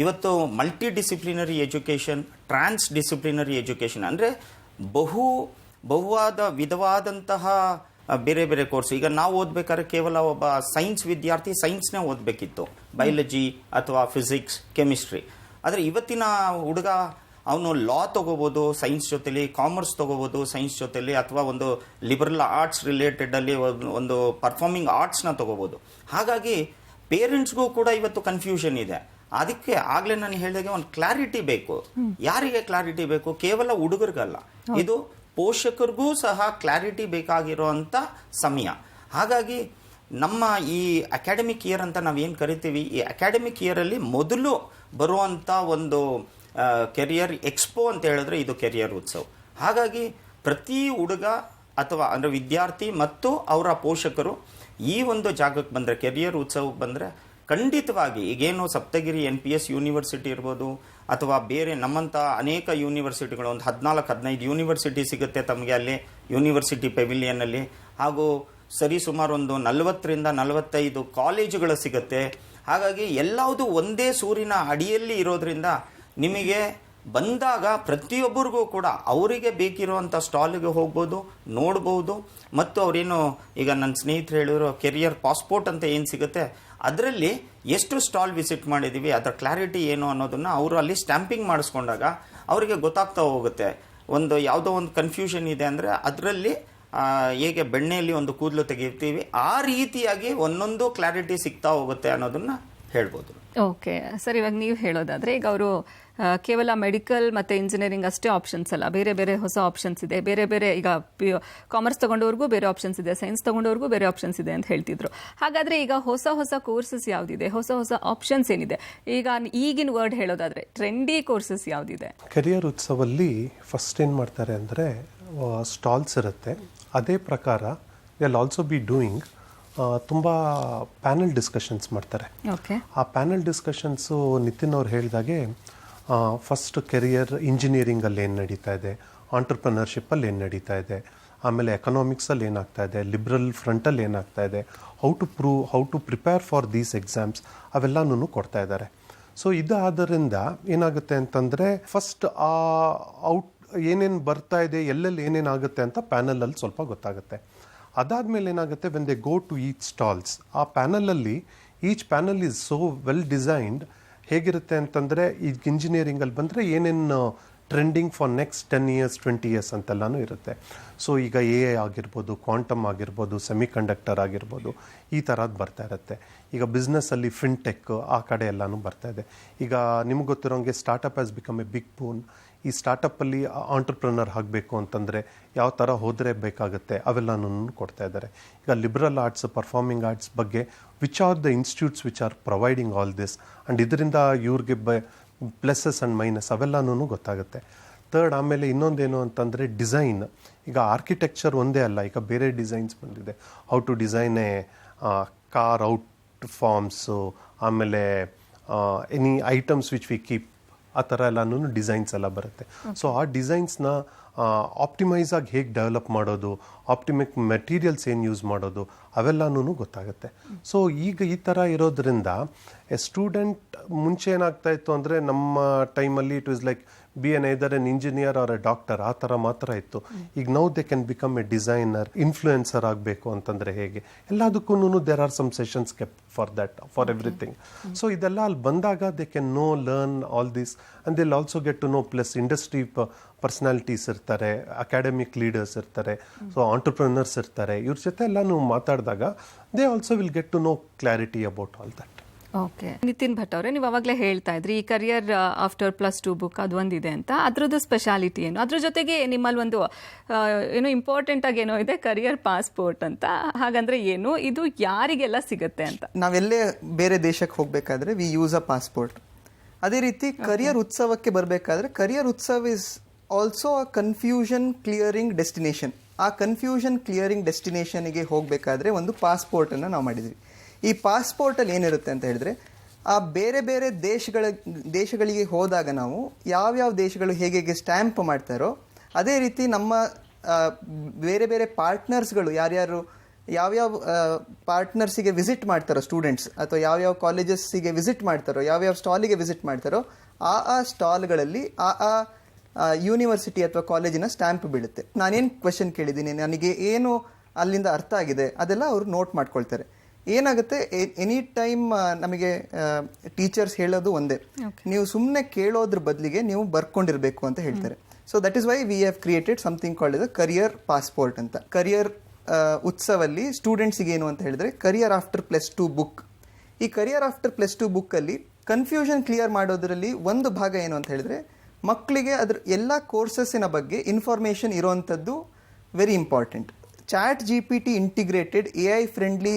ಇವತ್ತು ಮಲ್ಟಿ ಡಿಸಿಪ್ಲಿನರಿ ಎಜುಕೇಷನ್, ಟ್ರಾನ್ಸ್ ಡಿಸಿಪ್ಲಿನರಿ ಎಜುಕೇಷನ್, ಅಂದರೆ ವಿಧವಾದಂತಹ ಬೇರೆ ಬೇರೆ ಕೋರ್ಸ್. ಈಗ ನಾವು ಓದಬೇಕಾದ್ರೆ ಕೇವಲ ಒಬ್ಬ ಸೈನ್ಸ್ ವಿದ್ಯಾರ್ಥಿ ಸೈನ್ಸ್ನೇ ಓದಬೇಕಿತ್ತು, ಬಯಾಲಜಿ ಅಥವಾ ಫಿಸಿಕ್ಸ್, ಕೆಮಿಸ್ಟ್ರಿ. ಆದರೆ ಇವತ್ತಿನ ಹುಡುಗ ಅವನು ಲಾ ತಗೋಬೋದು ಸೈನ್ಸ್ ಜೊತೆಲಿ, ಕಾಮರ್ಸ್ ತಗೋಬೋದು ಸೈನ್ಸ್ ಜೊತೆಲಿ, ಅಥವಾ ಒಂದು ಲಿಬರಲ್ ಆರ್ಟ್ಸ್ ರಿಲೇಟೆಡಲ್ಲಿ ಒಂದು ಪರ್ಫಾರ್ಮಿಂಗ್ ಆರ್ಟ್ಸ್ನ ತಗೋಬೋದು. ಹಾಗಾಗಿ ಪೇರೆಂಟ್ಸ್ಗೂ ಕೂಡ ಇವತ್ತು ಕನ್ಫ್ಯೂಷನ್ ಇದೆ. ಅದಕ್ಕೆ ಆಗಲೇ ನಾನು ಹೇಳಿದಾಗೆ ಒಂದು ಕ್ಲಾರಿಟಿ ಬೇಕು. ಯಾರಿಗೆ ಕ್ಲಾರಿಟಿ ಬೇಕು? ಕೇವಲ ಹುಡುಗರಿಗಲ್ಲ, ಇದು ಪೋಷಕರಿಗೂ ಸಹ ಕ್ಲಾರಿಟಿ ಬೇಕಾಗಿರೋಂಥ ಸಮಯ. ಹಾಗಾಗಿ ನಮ್ಮ ಈ ಅಕಾಡೆಮಿಕ್ ಇಯರ್ ಅಂತ ನಾವೇನು ಕರಿತೀವಿ, ಈ ಅಕಾಡೆಮಿಕ್ ಇಯರಲ್ಲಿ ಮೊದಲು ಬರುವಂಥ ಒಂದು ಕೆರಿಯರ್ ಎಕ್ಸ್ಪೋ ಅಂತ ಹೇಳಿದ್ರೆ ಇದು ಕೆರಿಯರ್ ಉತ್ಸವ. ಹಾಗಾಗಿ ಪ್ರತಿ ಹುಡುಗ ಅಥವಾ ಅಂದರೆ ವಿದ್ಯಾರ್ಥಿ ಮತ್ತು ಅವರ ಪೋಷಕರು ಈ ಒಂದು ಜಾಗಕ್ಕೆ ಬಂದರೆ, ಕೆರಿಯರ್ ಉತ್ಸವಕ್ಕೆ ಬಂದರೆ ಖಂಡಿತವಾಗಿ ಈಗೇನು ಸಪ್ತಗಿರಿ NPS ಯೂನಿವರ್ಸಿಟಿ ಇರ್ಬೋದು ಅಥವಾ ಬೇರೆ ನಮ್ಮಂಥ ಅನೇಕ ಯೂನಿವರ್ಸಿಟಿಗಳು, ಒಂದು 14-15 ಯೂನಿವರ್ಸಿಟಿ ಸಿಗುತ್ತೆ ತಮಗೆ ಅಲ್ಲಿ ಯೂನಿವರ್ಸಿಟಿ ಪೆವಿಲಿಯನ್ನಲ್ಲಿ. ಹಾಗೂ ಸರಿಸುಮಾರು ಒಂದು 40-45 ಕಾಲೇಜುಗಳು ಸಿಗುತ್ತೆ. ಹಾಗಾಗಿ ಎಲ್ಲವುದು ಒಂದೇ ಸೂರಿನ ಅಡಿಯಲ್ಲಿ ಇರೋದ್ರಿಂದ ನಿಮಗೆ ಬಂದಾಗ ಪ್ರತಿಯೊಬ್ಬರಿಗೂ ಕೂಡ ಅವರಿಗೆ ಬೇಕಿರುವಂಥ ಸ್ಟಾಲಿಗೆ ಹೋಗ್ಬೋದು, ನೋಡ್ಬೋದು. ಮತ್ತು ಅವರೇನು ಈಗ ನನ್ನ ಸ್ನೇಹಿತರು ಹೇಳಿದ್ರು ಕೆರಿಯರ್ ಪಾಸ್ಪೋರ್ಟ್ ಅಂತ ಏನು ಸಿಗುತ್ತೆ, ಅದರಲ್ಲಿ ಎಷ್ಟು ಸ್ಟಾಲ್ ವಿಸಿಟ್ ಮಾಡಿದ್ದೀವಿ, ಅದರ ಕ್ಲಾರಿಟಿ ಏನು ಅನ್ನೋದನ್ನು ಅವರು ಅಲ್ಲಿ ಸ್ಟ್ಯಾಂಪಿಂಗ್ ಮಾಡಿಸ್ಕೊಂಡಾಗ ಅವರಿಗೆ ಗೊತ್ತಾಗ್ತಾ ಹೋಗುತ್ತೆ. ಒಂದು ಯಾವುದೋ ಒಂದು ಕನ್ಫ್ಯೂಷನ್ ಇದೆ ಅಂದರೆ ಅದರಲ್ಲಿ ಹೇಗೆ ಬೆಣ್ಣೆಯಲ್ಲಿ ಒಂದು ಕೂದಲು ತೆಗಿತೀವಿ ಆ ರೀತಿಯಾಗಿ ಒಂದೊಂದು ಕ್ಲಾರಿಟಿ ಸಿಗ್ತಾ ಹೋಗುತ್ತೆ ಅನ್ನೋದನ್ನ ಹೇಳ್ಬೋದು. ಓಕೆ ಸರ್, ಇವಾಗ ನೀವು ಹೇಳೋದಾದ್ರೆ ಈಗ ಅವರು ಕೇವಲ ಮೆಡಿಕಲ್ ಮತ್ತೆ ಇಂಜಿನಿಯರಿಂಗ್ ಅಷ್ಟೇ ಆಪ್ಷನ್ಸ್ ಅಲ್ಲ, ಬೇರೆ ಬೇರೆ ಹೊಸ ಆಪ್ಷನ್ಸ್ ಇದೆ, ಬೇರೆ ಬೇರೆ ಈಗ ಕಾಮರ್ಸ್ ತಗೊಂಡವ್ರಿಗೂ ಬೇರೆ ಆಪ್ಷನ್ಸ್ ಇದೆ, ಸೈನ್ಸ್ ತಗೊಂಡವ್ರಿಗೂ ಬೇರೆ ಆಪ್ಷನ್ಸ್ ಇದೆ ಅಂತ ಹೇಳ್ತಿದ್ರು. ಹಾಗಾದ್ರೆ ಈಗ ಹೊಸ ಹೊಸ ಕೋರ್ಸಸ್ ಯಾವ್ದಿದೆ, ಹೊಸ ಹೊಸ ಆಪ್ಷನ್ಸ್ ಏನಿದೆ, ಈಗ ಈಗಿನ ವರ್ಡ್ ಹೇಳೋದಾದ್ರೆ ಟ್ರೆಂಡಿ ಕೋರ್ಸಸ್ ಯಾವ್ದಿದೆ? ಕೆರಿಯರ್ ಉತ್ಸವಲ್ಲಿ ಫಸ್ಟ್ ಏನು ಮಾಡ್ತಾರೆ ಅಂದರೆ ಸ್ಟಾಲ್ಸ್ ಇರುತ್ತೆ. ಅದೇ ಪ್ರಕಾರ ವಿಲ್ ಆಲ್ಸೋ ಬಿ ಡೂಯಿಂಗ್ ತುಂಬ ಪ್ಯಾನಲ್ ಡಿಸ್ಕಷನ್ಸ್ ಮಾಡ್ತಾರೆ. ಆ ಪ್ಯಾನಲ್ ಡಿಸ್ಕಷನ್ಸು ನಿತಿನ್ ಅವ್ರು ಹೇಳಿದಾಗೆ ಫಸ್ಟ್ ಕೆರಿಯರ್ ಇಂಜಿನಿಯರಿಂಗಲ್ಲಿ ಏನು ನಡೀತಾ ಇದೆ, ಆಂಟ್ರಪ್ರನರ್ಶಿಪ್ಪಲ್ಲಿ ಏನು ನಡೀತಾ ಇದೆ, ಆಮೇಲೆ ಎಕನಾಮಿಕ್ಸಲ್ಲಿ ಏನಾಗ್ತಾ ಇದೆ, ಲಿಬ್ರಲ್ ಫ್ರಂಟಲ್ಲಿ ಏನಾಗ್ತಾ ಇದೆ, how to prepare for these exams ಅವೆಲ್ಲನೂ ಕೊಡ್ತಾ ಇದ್ದಾರೆ. ಸೊ ಇದಾದ್ದರಿಂದ ಏನಾಗುತ್ತೆ ಅಂತಂದರೆ ಫಸ್ಟ್ ಆ ಏನೇನು ಬರ್ತಾ ಇದೆ, ಎಲ್ಲೆಲ್ಲಿ ಏನೇನಾಗುತ್ತೆ ಅಂತ ಪ್ಯಾನಲಲ್ಲಿ ಸ್ವಲ್ಪ ಗೊತ್ತಾಗುತ್ತೆ. ಅದಾದಮೇಲೆ ಏನಾಗುತ್ತೆ, when they go to each stalls, ಆ ಪ್ಯಾನಲಲ್ಲಿ each panel is so well designed. ಹೇಗಿರುತ್ತೆ ಅಂತಂದರೆ ಈಗ ಇಂಜಿನಿಯರಿಂಗಲ್ಲಿ ಬಂದರೆ ಏನೇನು trending for next 10 years 20 years ಅಂತೆಲ್ಲನೂ ಇರುತ್ತೆ. ಸೊ ಈಗ AI ಆಗಿರ್ಬೋದು, ಕ್ವಾಂಟಮ್ ಆಗಿರ್ಬೋದು, ಸೆಮಿಕಂಡಕ್ಟರ್ ಆಗಿರ್ಬೋದು, ಈ ಥರದ್ದು ಬರ್ತಾ ಇರುತ್ತೆ. ಈಗ ಬಿಸ್ನೆಸ್ಸಲ್ಲಿ ಫಿನ್ಟೆಕ್ ಆ ಕಡೆ ಎಲ್ಲನೂ ಬರ್ತಾ ಇದೆ. ಈಗ ನಿಮ್ಗೆ ಗೊತ್ತಿರೋಂಗೆ startup has become a big boon. ಈ ಸ್ಟಾರ್ಟಪ್ಪಲ್ಲಿ ಆಂಟ್ರಪ್ರನರ್ ಆಗಬೇಕು ಅಂತಂದರೆ ಯಾವ ಥರ ಹೋದರೆ ಬೇಕಾಗುತ್ತೆ ಅವೆಲ್ಲನೂ ಕೊಡ್ತಾ ಇದ್ದಾರೆ. ಈಗ ಲಿಬ್ರಲ್ ಆರ್ಟ್ಸ್, ಪರ್ಫಾರ್ಮಿಂಗ್ ಆರ್ಟ್ಸ್ ಬಗ್ಗೆ which are the institutes which are providing all this, and ಇದರಿಂದ ಇವ್ರಿಗೆ ಪ್ಲಸ್ಸಸ್ ಆ್ಯಂಡ್ ಮೈನಸ್ ಅವೆಲ್ಲನೂ ಗೊತ್ತಾಗುತ್ತೆ. ಥರ್ಡ್, ಆಮೇಲೆ ಇನ್ನೊಂದೇನು ಅಂತಂದರೆ ಡಿಸೈನ್. ಈಗ ಆರ್ಕಿಟೆಕ್ಚರ್ ಒಂದೇ ಅಲ್ಲ, ಈಗ ಬೇರೆ ಡಿಸೈನ್ಸ್ ಬಂದಿದೆ. How to design a car out forms, ಆಮೇಲೆ any items which we keep, ಆ ಥರ ಎಲ್ಲನೂ ಡಿಸೈನ್ಸ್ ಎಲ್ಲ ಬರುತ್ತೆ. ಸೊ ಆ ಡಿಸೈನ್ಸ್ನ ಆಪ್ಟಿಮೈಸ್ ಆಗಿ ಹೇಗೆ ಡೆವಲಪ್ ಮಾಡೋದು, ಆಪ್ಟಿಮಿಕ್ ಮೆಟೀರಿಯಲ್ಸ್ ಏನು ಯೂಸ್ ಮಾಡೋದು ಅವೆಲ್ಲನೂ ಗೊತ್ತಾಗುತ್ತೆ. ಸೊ ಈಗ ಈ ಥರ ಇರೋದ್ರಿಂದ ಎ ಸ್ಟೂಡೆಂಟ್ ಮುಂಚೆ ಏನಾಗ್ತಾ ಇತ್ತು ಅಂದರೆ ನಮ್ಮ ಟೈಮಲ್ಲಿ it was like be an either an engineer or a doctor, ಆ ಥರ ಮಾತ್ರ ಇತ್ತು. ಈಗ now they can become a designer, influencer ಆಗಬೇಕು ಅಂತಂದರೆ ಹೇಗೆ, ಎಲ್ಲದಕ್ಕೂ there are some sessions kept for that, for everything. So ಇದೆಲ್ಲ ಅಲ್ಲಿ ಬಂದಾಗ they can know, learn all this, and they also get to know. Plus industry personalities ಇರ್ತಾರೆ, academic leaders ಇರ್ತಾರೆ, so entrepreneurs ಇರ್ತಾರೆ. ಇವ್ರ ಜೊತೆ ಎಲ್ಲನೂ ಮಾತಾಡಿದಾಗ they also will get to know clarity about all that. Okay, Nitin Bhat ಅವರೇ, ನೀವು ಅವಾಗಲೇ ಹೇಳ್ತಾ ಇದ್ರಿ ಈ ಕರಿಯರ್ ಆಫ್ಟರ್ +2 ಬುಕ್ ಅದು ಒಂದಿದೆ ಅಂತ. ಅದ್ರದ್ದು ಸ್ಪೆಷಾಲಿಟಿ ಏನು? ಅದ್ರ ಜೊತೆಗೆ ನಿಮ್ಮಲ್ಲಿ ಒಂದು ಏನೋ ಇಂಪಾರ್ಟೆಂಟ್ ಆಗಿ ಏನೋ ಇದೆ, ಕರಿಯರ್ ಪಾಸ್ಪೋರ್ಟ್ ಅಂತ. ಹಾಗಂದ್ರೆ ಏನು, ಇದು ಯಾರಿಗೆಲ್ಲ ಸಿಗುತ್ತೆ ಅಂತ? ನಾವೆಲ್ಲೇ ಬೇರೆ ದೇಶಕ್ಕೆ ಹೋಗಬೇಕಾದ್ರೆ ವಿ ಯೂಸ್ ಅ ಪಾಸ್ಪೋರ್ಟ್. ಅದೇ ರೀತಿ ಕರಿಯರ್ ಉತ್ಸವಕ್ಕೆ ಬರಬೇಕಾದ್ರೆ ಕರಿಯರ್ ಉತ್ಸವ is also a confusion clearing destination. ಆ ಕನ್ಫ್ಯೂಷನ್ ಕ್ಲಿಯರಿಂಗ್ ಡೆಸ್ಟಿನೇಷನ್ಗೆ ಹೋಗಬೇಕಾದ್ರೆ ಒಂದು ಪಾಸ್ಪೋರ್ಟನ್ನು ನಾವು ಮಾಡಿದ್ವಿ. ಈ ಪಾಸ್ಪೋರ್ಟಲ್ಲಿ ಏನಿರುತ್ತೆ ಅಂತ ಹೇಳಿದ್ರೆ, ಆ ಬೇರೆ ಬೇರೆ ದೇಶಗಳಿಗೆ ಹೋದಾಗ ನಾವು ಯಾವ್ಯಾವ ದೇಶಗಳು ಹೇಗೆ ಸ್ಟ್ಯಾಂಪ್ ಮಾಡ್ತಾರೋ ಅದೇ ರೀತಿ ನಮ್ಮ ಬೇರೆ ಬೇರೆ ಪಾರ್ಟ್ನರ್ಸ್ಗಳು ಯಾವ್ಯಾವ ಪಾರ್ಟ್ನರ್ಸಿಗೆ ವಿಸಿಟ್ ಮಾಡ್ತಾರೋ ಸ್ಟೂಡೆಂಟ್ಸ್, ಅಥವಾ ಯಾವ್ಯಾವ ಕಾಲೇಜಸ್ಸಿಗೆ ವಿಸಿಟ್ ಮಾಡ್ತಾರೋ, ಯಾವ್ಯಾವ ಸ್ಟಾಲಿಗೆ ವಿಸಿಟ್ ಮಾಡ್ತಾರೋ ಆ ಸ್ಟಾಲ್ಗಳಲ್ಲಿ ಆ ಯೂನಿವರ್ಸಿಟಿ ಅಥವಾ ಕಾಲೇಜಿನ ಸ್ಟ್ಯಾಂಪ್ ಬೀಳುತ್ತೆ. ನಾನೇನು ಕ್ವೆಶನ್ ಕೇಳಿದ್ದೀನಿ, ನನಗೆ ಏನು ಅಲ್ಲಿಂದ ಅರ್ಥ ಆಗಿದೆ, ಅದೆಲ್ಲ ಅವರು ನೋಟ್ ಮಾಡ್ಕೊಳ್ತಾರೆ. ಏನಾಗುತ್ತೆ, ಎನಿ ಟೈಮ್ ನಮಗೆ ಟೀಚರ್ಸ್ ಹೇಳೋದು ಒಂದೇ, ನೀವು ಸುಮ್ಮನೆ ಕೇಳೋದ್ರ ಬದಲಿಗೆ ನೀವು ಬರ್ಕೊಂಡಿರಬೇಕು ಅಂತ ಹೇಳ್ತಾರೆ. So that is why we have created something called as career passport ಅಂತ. ಕರಿಯರ್ ಉತ್ಸವಲ್ಲಿ ಸ್ಟೂಡೆಂಟ್ಸಿಗೆ ಏನು ಅಂತ ಹೇಳಿದ್ರೆ ಕರಿಯರ್ ಆಫ್ಟರ್ +2 ಬುಕ್. ಈ ಕರಿಯರ್ ಆಫ್ಟರ್ +2 ಬುಕ್ಕಲ್ಲಿ ಕನ್ಫ್ಯೂಷನ್ ಕ್ಲಿಯರ್ ಮಾಡೋದರಲ್ಲಿ ಒಂದು ಭಾಗ ಏನು ಅಂತ ಹೇಳಿದ್ರೆ, ಮಕ್ಕಳಿಗೆ ಅದ್ರ ಎಲ್ಲ ಕೋರ್ಸಸ್ಸಿನ ಬಗ್ಗೆ ಇನ್ಫಾರ್ಮೇಷನ್ ಇರೋವಂಥದ್ದು very important. ChatGPT integrated AI friendly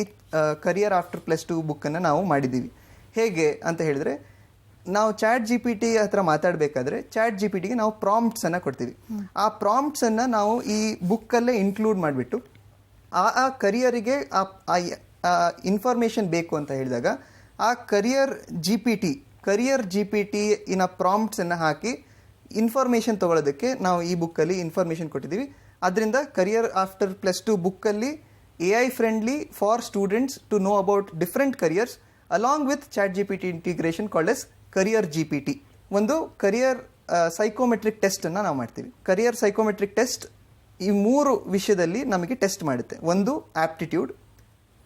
career after +2 ಬುಕ್ಕನ್ನು ನಾವು ಮಾಡಿದ್ದೀವಿ. ಹೇಗೆ ಅಂತ ಹೇಳಿದ್ರೆ, ನಾವು ChatGPT ಹತ್ರ ಮಾತಾಡಬೇಕಾದ್ರೆ ChatGPTಗೆ ನಾವು ಪ್ರಾಂಪ್ಟ್ಸನ್ನು ಕೊಡ್ತೀವಿ. ಆ ಪ್ರಾಂಪ್ಟ್ಸನ್ನು ನಾವು ಈ ಬುಕ್ಕಲ್ಲೇ ಇನ್ಕ್ಲೂಡ್ ಮಾಡಿಬಿಟ್ಟು ಆ ಕರಿಯರಿಗೆ ಆ ಇನ್ಫಾರ್ಮೇಷನ್ ಬೇಕು ಅಂತ ಹೇಳಿದಾಗ ಆ ಕರಿಯರ್ GPT ಇನ ಪ್ರಾಂಪ್ಟ್ಸನ್ನು ಹಾಕಿ ಇನ್ಫಾರ್ಮೇಷನ್ ತೊಗೊಳೋದಕ್ಕೆ ನಾವು ಈ ಬುಕ್ಕಲ್ಲಿ ಇನ್ಫಾರ್ಮೇಷನ್ ಕೊಟ್ಟಿದ್ದೀವಿ. ಅದರಿಂದ ಕರಿಯರ್ ಆಫ್ಟರ್ +2 ಬುಕ್ಕಲ್ಲಿ AI friendly for students to know about different careers along with ChatGPT integration called as career GPT. ಒಂದು ಕರಿಯರ್ ಸೈಕೋಮೆಟ್ರಿಕ್ ಟೆಸ್ಟನ್ನು ನಾವು ಮಾಡ್ತೀವಿ. ಕರಿಯರ್ ಸೈಕೋಮೆಟ್ರಿಕ್ ಟೆಸ್ಟ್ ಈ 3 ವಿಷಯದಲ್ಲಿ ನಮಗೆ ಟೆಸ್ಟ್ ಮಾಡುತ್ತೆ. ಒಂದು ಆಪ್ಟಿಟ್ಯೂಡ್,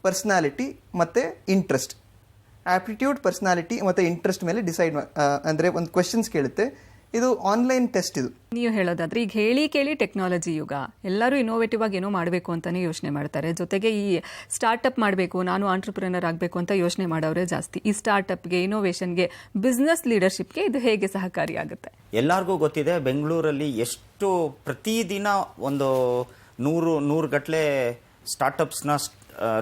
ಪರ್ಸ್ನಾಲಿಟಿ ಮತ್ತು ಇಂಟ್ರೆಸ್ಟ್. ಆಪ್ಟಿಟ್ಯೂಡ್, ಪರ್ಸ್ನಾಲಿಟಿ ಮತ್ತು ಇಂಟ್ರೆಸ್ಟ್ ಮೇಲೆ ಡಿಸೈಡ್ ಅಂದರೆ ಒಂದು ಕ್ವೆಶನ್ಸ್ ಕೇಳುತ್ತೆ, ಇದು ಆನ್ಲೈನ್ ಟೆಸ್ಟ್ ಇದು. ನೀವು ಹೇಳೋದಾದ್ರೆ ಈಗ ಹೇಳಿ ಕೇಳಿ ಟೆಕ್ನಾಲಜಿ ಯುಗ, ಎಲ್ಲರೂ ಇನೋವೇಟಿವ್ ಆಗಿ ಏನೋ ಮಾಡಬೇಕು ಅಂತಾನೆ ಯೋಚನೆ ಮಾಡ್ತಾರೆ. ಜೊತೆಗೆ ಈ ಸ್ಟಾರ್ಟ್ಅಪ್ ಮಾಡಬೇಕು, ನಾನು ಆಂಟ್ರಪ್ರಿನರ್ ಆಗಬೇಕು ಅಂತ ಯೋಚನೆ ಮಾಡೋರೇ ಜಾಸ್ತಿ. ಈ ಸ್ಟಾರ್ಟ್ಅಪ್ಗೆ, ಇನೋವೇಷನ್ಗೆ, ಬಿಸ್ನೆಸ್ ಲೀಡರ್ಶಿಪ್ಗೆ ಇದು ಹೇಗೆ ಸಹಕಾರಿಯಾಗುತ್ತೆ? ಎಲ್ಲರಿಗೂ ಗೊತ್ತಿದೆ, ಬೆಂಗಳೂರಲ್ಲಿ ಎಷ್ಟು ಪ್ರತಿದಿನ ಒಂದು 100 ಗಟ್ಟಲೆ ಸ್ಟಾರ್ಟಪ್ಸ್ನ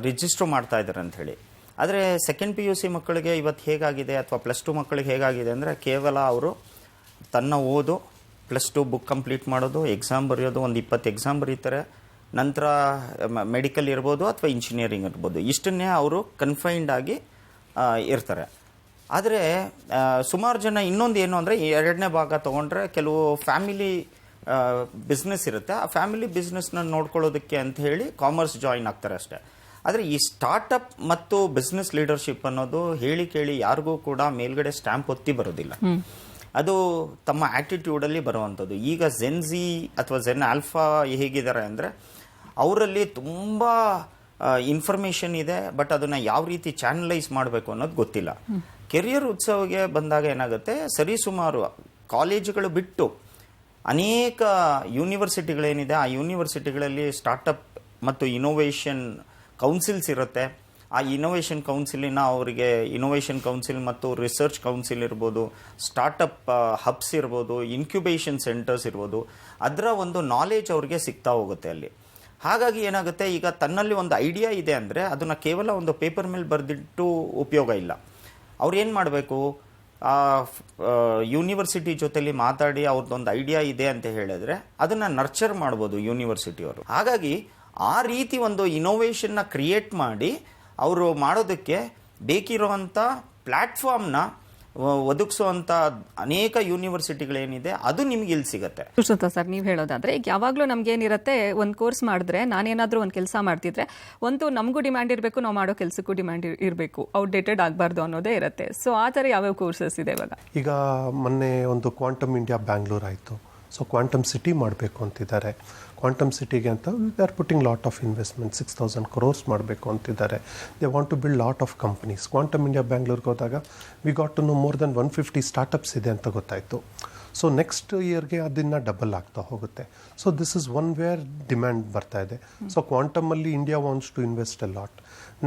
ರಿಜಿಸ್ಟರ್ ಮಾಡ್ತಾ ಇದ್ದಾರೆ ಅಂತ ಹೇಳಿ. ಆದರೆ ಸೆಕೆಂಡ್ PUC ಮಕ್ಕಳಿಗೆ ಇವತ್ತು ಹೇಗಾಗಿದೆ, ಅಥವಾ +2 ಮಕ್ಕಳಿಗೆ ಹೇಗಾಗಿದೆ ಅಂದರೆ, ಕೇವಲ ಅವರು ತನ್ನ ಓದು +2 ಬುಕ್ ಕಂಪ್ಲೀಟ್ ಮಾಡೋದು, ಎಕ್ಸಾಮ್ ಬರೆಯೋದು, ಒಂದು 20 ಎಕ್ಸಾಮ್ ಬರೀತಾರೆ, ನಂತರ ಮೆಡಿಕಲ್ ಇರ್ಬೋದು ಅಥವಾ ಇಂಜಿನಿಯರಿಂಗ್ ಇರ್ಬೋದು, ಇಷ್ಟನ್ನೇ ಅವರು ಕನ್ಫೈನ್ಡ್ ಆಗಿ ಇರ್ತಾರೆ. ಆದರೆ ಸುಮಾರು ಜನ ಇನ್ನೊಂದು ಏನು ಅಂದರೆ, ಎರಡನೇ ಭಾಗ ತೊಗೊಂಡ್ರೆ ಕೆಲವು ಫ್ಯಾಮಿಲಿ ಬಿಸ್ನೆಸ್ ಇರುತ್ತೆ, ಆ ಫ್ಯಾಮಿಲಿ ಬಿಸ್ನೆಸ್ನ ನೋಡ್ಕೊಳ್ಳೋದಕ್ಕೆ ಅಂತ ಹೇಳಿ ಕಾಮರ್ಸ್ ಜಾಯಿನ್ ಆಗ್ತಾರೆ ಅಷ್ಟೇ. ಆದರೆ ಈ ಸ್ಟಾರ್ಟಪ್ ಮತ್ತು ಬಿಸ್ನೆಸ್ ಲೀಡರ್ಶಿಪ್ ಅನ್ನೋದು ಹೇಳಿ ಕೇಳಿ ಯಾರಿಗೂ ಕೂಡ ಮೇಲ್ಗಡೆ ಸ್ಟ್ಯಾಂಪ್ ಒತ್ತಿ ಬರೋದಿಲ್ಲ. ಅದು ತಮ್ಮ ಆ್ಯಟಿಟ್ಯೂಡಲ್ಲಿ ಬರುವಂಥದ್ದು. ಈಗ ಜೆನ್ಝಿ ಅಥವಾ ಜೆನ್ ಆಲ್ಫಾ ಹೇಗಿದ್ದಾರೆ ಅಂದರೆ, ಅವರಲ್ಲಿ ತುಂಬ ಇನ್ಫಾರ್ಮೇಷನ್ ಇದೆ, ಬಟ್ ಅದನ್ನು ಯಾವ ರೀತಿ ಚಾನಲೈಸ್ ಮಾಡಬೇಕು ಅನ್ನೋದು ಗೊತ್ತಿಲ್ಲ. ಕೆರಿಯರ್ ಉತ್ಸವಕ್ಕೆ ಬಂದಾಗ ಏನಾಗುತ್ತೆ, ಸರಿಸುಮಾರು ಕಾಲೇಜುಗಳು ಬಿಟ್ಟು ಅನೇಕ ಯೂನಿವರ್ಸಿಟಿಗಳೇನಿದೆ, ಆ ಯೂನಿವರ್ಸಿಟಿಗಳಲ್ಲಿ ಸ್ಟಾರ್ಟಪ್ ಮತ್ತು ಇನೋವೇಷನ್ ಕೌನ್ಸಿಲ್ಸ್ ಇರುತ್ತೆ. ಆ ಇನೋವೇಷನ್ ಕೌನ್ಸಿಲಿನ ಅವರಿಗೆ ಇನೋವೇಷನ್ ಕೌನ್ಸಿಲ್ ಮತ್ತು ರಿಸರ್ಚ್ ಕೌನ್ಸಿಲ್ ಇರ್ಬೋದು, ಸ್ಟಾರ್ಟಪ್ ಹಬ್ಸ್ ಇರ್ಬೋದು, ಇನ್ಕ್ಯುಬೇಷನ್ ಸೆಂಟರ್ಸ್ ಇರ್ಬೋದು, ಅದರ ಒಂದು ನಾಲೆಜ್ ಅವ್ರಿಗೆ ಸಿಗ್ತಾ ಹೋಗುತ್ತೆ ಅಲ್ಲಿ. ಹಾಗಾಗಿ ಏನಾಗುತ್ತೆ, ಈಗ ತನ್ನಲ್ಲಿ ಒಂದು ಐಡಿಯಾ ಇದೆ ಅಂದರೆ ಅದನ್ನು ಕೇವಲ ಒಂದು ಪೇಪರ್ ಮೇಲೆ ಬರೆದಿಟ್ಟು ಉಪಯೋಗ ಇಲ್ಲ. ಅವ್ರು ಏನು ಮಾಡಬೇಕು, ಯೂನಿವರ್ಸಿಟಿ ಜೊತೆಲಿ ಮಾತಾಡಿ ಅವ್ರದ್ದೊಂದು ಐಡಿಯಾ ಇದೆ ಅಂತ ಹೇಳಿದ್ರೆ ಅದನ್ನು ನರ್ಚರ್ ಮಾಡ್ಬೋದು ಯೂನಿವರ್ಸಿಟಿಯವರು. ಹಾಗಾಗಿ ಆ ರೀತಿ ಒಂದು ಇನೋವೇಷನ್ನ ಕ್ರಿಯೇಟ್ ಮಾಡಿ ಅವರು ಮಾಡೋದಕ್ಕೆ ಬೇಕಿರುವಂಥ ಪ್ಲ್ಯಾಟ್ಫಾರ್ಮ್ನ ಒದಗಿಸುವಂಥ ಅನೇಕ ಯೂನಿವರ್ಸಿಟಿಗಳೇನಿದೆ ಅದು ನಿಮ್ಗೆ ಇಲ್ಲಿ ಸಿಗುತ್ತೆ. ಸುಶ್ರುತ ಸರ್, ನೀವು ಹೇಳೋದಾದ್ರೆ ಈಗ ಯಾವಾಗಲೂ ನಮ್ಗೇನಿರುತ್ತೆ, ಒಂದು ಕೋರ್ಸ್ ಮಾಡಿದ್ರೆ, ನಾನೇನಾದರೂ ಒಂದು ಕೆಲಸ ಮಾಡ್ತಿದ್ರೆ ಒಂದು ನಮಗೂ ಡಿಮ್ಯಾಂಡ್ ಇರಬೇಕು, ನಾವು ಮಾಡೋ ಕೆಲಸಕ್ಕೂ ಡಿಮ್ಯಾಂಡ್ ಇರಬೇಕು, ಔಟ್ಡೇಟೆಡ್ ಆಗಬಾರ್ದು ಅನ್ನೋದೇ ಇರುತ್ತೆ. ಸೊ ಆ ಥರ ಯಾವ್ಯಾವ ಕೋರ್ಸಸ್ ಇದೆ ಇವಾಗ? ಈಗ ಮೊನ್ನೆ ಒಂದು ಕ್ವಾಂಟಮ್ ಇಂಡಿಯಾ ಬ್ಯಾಂಗ್ಳೂರ್ ಆಯಿತು. ಸೊ ಕ್ವಾಂಟಮ್ ಸಿಟಿ ಮಾಡಬೇಕು ಅಂತಿದ್ದಾರೆ. ಕ್ವಾಂಟಮ್ ಸಿಟಿಗೆ ಅಂತ we are putting lot of investment, 6,000 crores ಮಾಡಬೇಕು ಅಂತಿದ್ದಾರೆ. They want to build lot of companies. Quantum India ಬ್ಯಾಂಗ್ಳೂರ್ಗೆ ಹೋದಾಗ we got to know more than 150 startups ಇದೆ ಅಂತ ಗೊತ್ತಾಯಿತು. ಸೊ ನೆಕ್ಸ್ಟ್ ಇಯರ್ಗೆ ಅದನ್ನು ಡಬಲ್ ಆಗ್ತಾ ಹೋಗುತ್ತೆ. So this is one where demand ಬರ್ತಾ ಇದೆ. ಸೊ ಕ್ವಾಂಟಮಲ್ಲಿ India wants to invest a lot.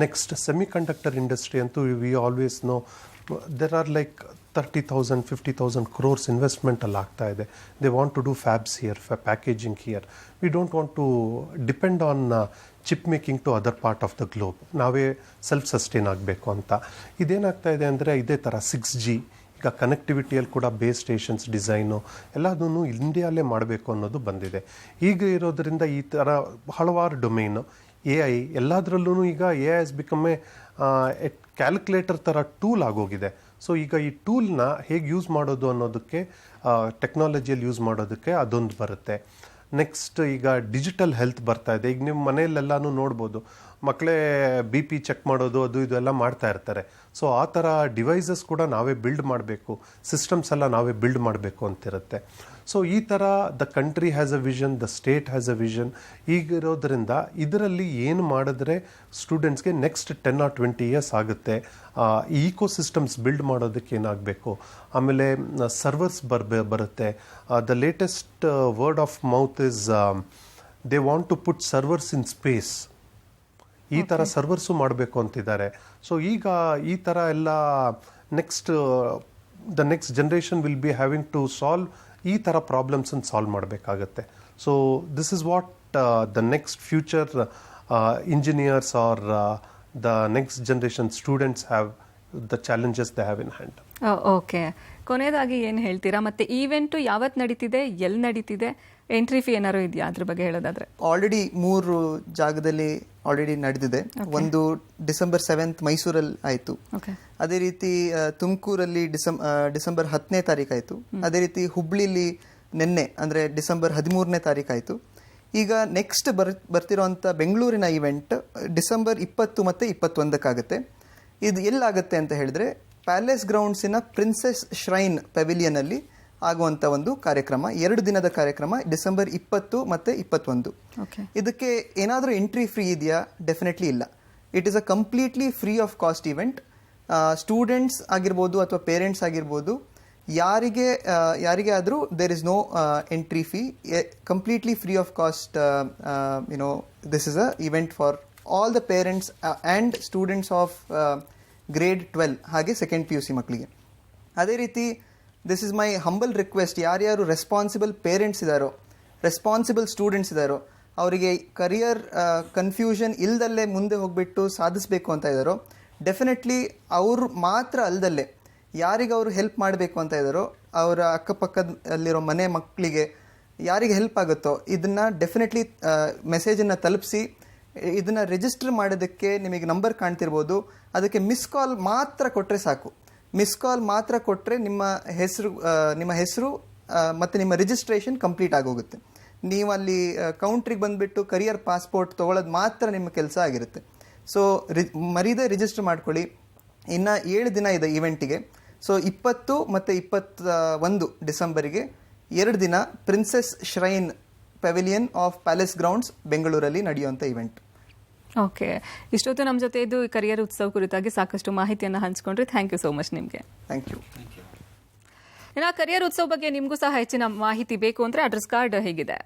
Next semiconductor industry ಅಂತೂ we always know there are like 30,000, 50,000 crores investment ಅಲ್ಲಿ ಆಗ್ತಾ ಇದೆ. They want to do fabs here, packaging here. We don't want to depend on chip making to other part of the globe. ನಾವೇ self sustain ಆಗಬೇಕು ಅಂತ. ಇದೇನಾಗ್ತಾ ಇದೆ ಅಂದರೆ, ಇದೇ ಥರ 6G, ಈಗ ಕನೆಕ್ಟಿವಿಟಿಯಲ್ಲಿ ಕೂಡ ಬೇಸ್ ಸ್ಟೇಷನ್ಸ್ ಡಿಸೈನು ಎಲ್ಲದನ್ನು ಇಂಡಿಯಾಲೇ ಮಾಡಬೇಕು ಅನ್ನೋದು ಬಂದಿದೆ. ಈಗ ಇರೋದರಿಂದ ಈ ಥರ ಹಲವಾರು ಡೊಮೇನು, AI ಎಲ್ಲದರಲ್ಲೂ ಈಗ AI has become a calculator ಥರ ಟೂಲ್ ಆಗೋಗಿದೆ. ಸೊ ಈಗ ಈ ಟೂಲ್ನ ಹೇಗೆ ಯೂಸ್ ಮಾಡೋದು ಅನ್ನೋದಕ್ಕೆ, ಟೆಕ್ನಾಲಜಿಯಲ್ಲಿ ಯೂಸ್ ಮಾಡೋದಕ್ಕೆ ಅದೊಂದು ಬರುತ್ತೆ. ನೆಕ್ಸ್ಟ್ ಈಗ ಡಿಜಿಟಲ್ ಹೆಲ್ತ್ ಬರ್ತಾ ಇದೆ. ಈಗ ನಿಮ್ಮ ಮನೆಯಲ್ಲೆಲ್ಲನೂ ನೋಡ್ಬೋದು, ಮಕ್ಕಳೇ BP ಚೆಕ್ ಮಾಡೋದು ಅದು ಇದು ಎಲ್ಲ ಮಾಡ್ತಾ ಇರ್ತಾರೆ. ಸೊ ಆ ಥರ ಡಿವೈಸಸ್ ಕೂಡ ನಾವೇ ಬಿಲ್ಡ್ ಮಾಡಬೇಕು, ಸಿಸ್ಟಮ್ಸ್ ಎಲ್ಲ ನಾವೇ ಬಿಲ್ಡ್ ಮಾಡಬೇಕು ಅಂತಿರುತ್ತೆ. ಸೊ ಈ ಥರ the country has a vision, the state has a vision. ಈಗಿರೋದ್ರಿಂದ ಇದರಲ್ಲಿ ಏನು ಮಾಡಿದ್ರೆ ಸ್ಟೂಡೆಂಟ್ಸ್ಗೆ ನೆಕ್ಸ್ಟ್ 10 or 20 years ಆಗುತ್ತೆ. ಈ ಈಕೋ ಸಿಸ್ಟಮ್ಸ್ ಬಿಲ್ಡ್ ಮಾಡೋದಕ್ಕೆ ಏನಾಗಬೇಕು. ಆಮೇಲೆ ಸರ್ವರ್ಸ್ ಬರುತ್ತೆ. The latest word of mouth is they want to put servers in space. ಈ ಥರ ಸರ್ವರ್ಸು ಮಾಡಬೇಕು ಅಂತಿದ್ದಾರೆ. ಸೊ ಈಗ ಈ ಥರ ಎಲ್ಲ the next generation will be having to solve ಈ ಥರ ಪ್ರಾಬ್ಲಮ್ಸನ್ನು ಸಾಲ್ವ್ ಮಾಡಬೇಕಾಗತ್ತೆ. So this is what the next future engineers are the next generation students have the challenges they have in hand. Okay, ಕೊನೆಯದಾಗಿ ಏನು ಹೇಳ್ತೀರಾ? ಮತ್ತೆ ಈವೆಂಟು ಯಾವತ್ತು ನಡೀತಿದೆ, ಎಲ್ಲಿ ನಡೀತಿದೆ, ಎಂಟ್ರಿ ಫೀ ಏನಾರು ಇದೆಯಾ ಅದ್ರ ಬಗ್ಗೆ ಹೇಳೋದಾದ್ರೆ? ಆಲ್ರೆಡಿ 3 ಜಾಗದಲ್ಲಿ ಆಲ್ರೆಡಿ ನಡೆದಿದೆ. ಒಂದು December 7th ಮೈಸೂರಲ್ಲಿ ಆಯಿತು. ಅದೇ ರೀತಿ ತುಮಕೂರಲ್ಲಿ ಡಿಸೆಂಬರ್ 10ನೇ ತಾರೀಕು ಆಯಿತು. ಅದೇ ರೀತಿ ಹುಬ್ಳಿಲಿ ನಿನ್ನೆ ಅಂದರೆ December 13ನೇ ತಾರೀಕು ಆಯಿತು. ಈಗ ನೆಕ್ಸ್ಟ್ ಬರ್ತಿರೋಂಥ ಬೆಂಗಳೂರಿನ ಇವೆಂಟ್ December 20 ಮತ್ತು 21 ಇದು ಎಲ್ಲಾಗುತ್ತೆ ಅಂತ ಹೇಳಿದ್ರೆ, ಪ್ಯಾಲೇಸ್ ಗ್ರೌಂಡ್ಸಿನ ಪ್ರಿನ್ಸೆಸ್ ಶ್ರೈನ್ ಪೆವಿಲಿಯನಲ್ಲಿ ಆಗುವಂಥ ಒಂದು ಕಾರ್ಯಕ್ರಮ, 2 ದಿನದ ಕಾರ್ಯಕ್ರಮ, December 20 ಮತ್ತು 21. ಇದಕ್ಕೆ ಏನಾದರೂ ಎಂಟ್ರಿ ಫ್ರೀ ಇದೆಯಾ? ಡೆಫಿನೆಟ್ಲಿ ಇಲ್ಲ. It is a completely free of cost event. Students ಆಗಿರ್ಬೋದು ಅಥವಾ ಪೇರೆಂಟ್ಸ್ ಆಗಿರ್ಬೋದು, ಯಾರಿಗೆ ಆದರೂ there is no entry fee, completely free of cost. This is a event for all the parents and students of grade 12 ಹಾಗೆ second PUC ಮಕ್ಕಳಿಗೆ. ಅದೇ ರೀತಿ this is my humble request, ಯಾರ್ಯಾರು ರೆಸ್ಪಾನ್ಸಿಬಲ್ ಪೇರೆಂಟ್ಸ್ ಇದ್ದಾರೋ, responsible students ಇದ್ದಾರೋ, ಅವರಿಗೆ career confusion ಇಲ್ದಲ್ಲೇ ಮುಂದೆ ಹೋಗಿಬಿಟ್ಟು ಸಾಧಿಸಬೇಕು ಅಂತ ಇದ್ದಾರೋ, ಡೆಫಿನೆಟ್ಲಿ ಅವರು ಮಾತ್ರ ಅಲ್ದಲ್ಲೇ ಯಾರಿಗೆ ಅವರು ಹೆಲ್ಪ್ ಮಾಡಬೇಕು ಅಂತ ಇದ್ದಾರೋ, ಅವರ ಅಕ್ಕಪಕ್ಕದಲ್ಲಿರೋ ಮನೆ ಮಕ್ಕಳಿಗೆ ಯಾರಿಗೆ ಹೆಲ್ಪ್ ಆಗುತ್ತೋ ಇದನ್ನು ಡೆಫಿನೆಟ್ಲಿ ಮೆಸೇಜನ್ನು ತಲುಪಿಸಿ. ಇದನ್ನು ರಿಜಿಸ್ಟರ್ ಮಾಡೋದಕ್ಕೆ ನಿಮಗೆ ನಂಬರ್ ಕಾಣ್ತಿರ್ಬೋದು, ಅದಕ್ಕೆ ಮಿಸ್ ಕಾಲ್ ಮಾತ್ರ ಕೊಟ್ಟರೆ ಸಾಕು. ಮಿಸ್ ಕಾಲ್ ಮಾತ್ರ ಕೊಟ್ಟರೆ ನಿಮ್ಮ ಹೆಸರು ಮತ್ತು ನಿಮ್ಮ ರಿಜಿಸ್ಟ್ರೇಷನ್ ಕಂಪ್ಲೀಟ್ ಆಗೋಗುತ್ತೆ. ನೀವು ಅಲ್ಲಿ ಕೌಂಟ್ರಿಗೆ ಬಂದುಬಿಟ್ಟು ಕರಿಯರ್ ಪಾಸ್ಪೋರ್ಟ್ ತೊಗೊಳ್ಳೋದು ಮಾತ್ರ ನಿಮ್ಮ ಕೆಲಸ ಆಗಿರುತ್ತೆ. ಸೊ ಮರೀದೇ ರಿಜಿಸ್ಟರ್ ಮಾಡ್ಕೊಳ್ಳಿ. ಇನ್ನು 7 ದಿನ ಇದೆ ಇವೆಂಟಿಗೆ. ಸೊ 20 ಮತ್ತು 21 ಡಿಸೆಂಬರಿಗೆ 2 ದಿನ princess shrine pavilion of palace grounds ಬೆಂಗಳೂರಲ್ಲಿ ನಡೆಯುವಂಥ ಇವೆಂಟ್. ಓಕೆ, ಇಷ್ಟೊತ್ತು ನಮ್ಮ ಜೊತೆ ಇದ್ದು ಈ ಕರಿಯರ್ ಉತ್ಸವ ಕುರಿತಾಗಿ ಸಾಕಷ್ಟು ಮಾಹಿತಿಯನ್ನು ಹಂಚ್ಕೊಂಡ್ರಿ. ಥ್ಯಾಂಕ್ ಯು ಸೋ ಮಚ್ ನಿಮಗೆ. Thank you. ಇನ್ನು ಕರಿಯರ್ ಉತ್ಸವ ಬಗ್ಗೆ ನಿಮಗೂ ಸಹ ಹೆಚ್ಚಿನ ಮಾಹಿತಿ ಬೇಕು ಅಂದರೆ ಅಡ್ರೆಸ್ ಕಾರ್ಡ್ ಹೇಗಿದೆ.